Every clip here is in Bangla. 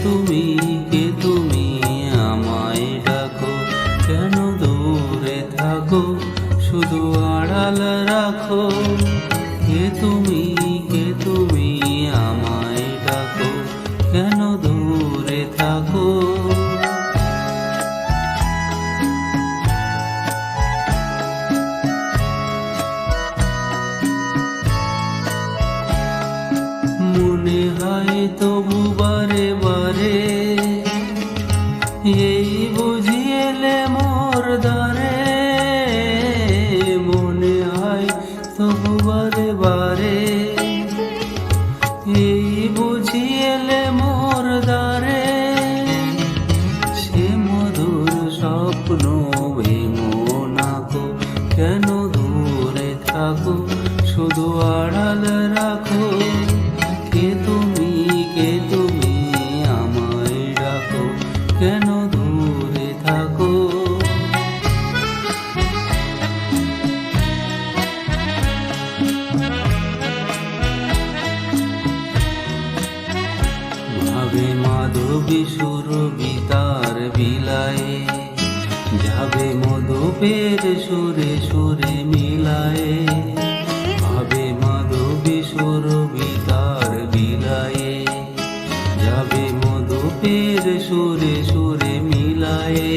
তুমি, কে তুমি আমায় ডাকো, কেন দূরে থাকো, শুধু আড়াল রাখো। কে তুমি, কে তুমি আমায় ডাকো, কেন দূরে থাকো। মনে হয় তবু বারে বারে, এই বুঝি এলে মোর দ্বারে। মনে হয় তবু বারে বারে, এই বুঝি এলে মোর দ্বারে। সে মধুর স্বপ্ন ভেঙো নাকো, কেন দূরে থাকো, শুধু আড়াল রাখো। কে তুমি, কে তুমি আমায় ডাকো, কেন দূরে থাকো। ভাবে মাধবী সুরভি তার বিলায়ে, যাবে মধুপের সুরে সুরে মিলায়ে। ভাবে মাধবী সুরভি তার বিলায়ে, যাবে মধুপের সুরে সুরে মিলায়ে।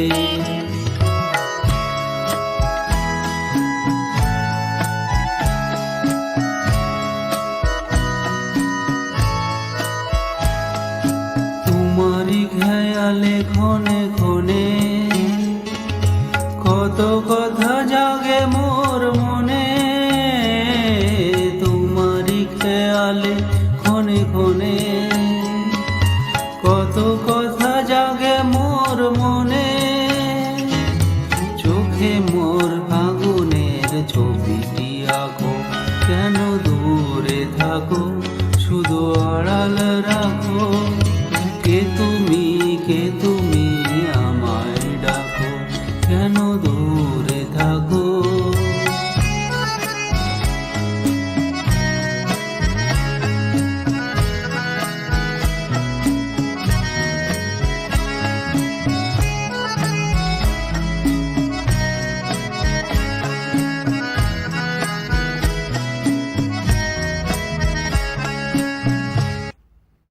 তোমারি খেয়ালে ক্ষণে ক্ষণে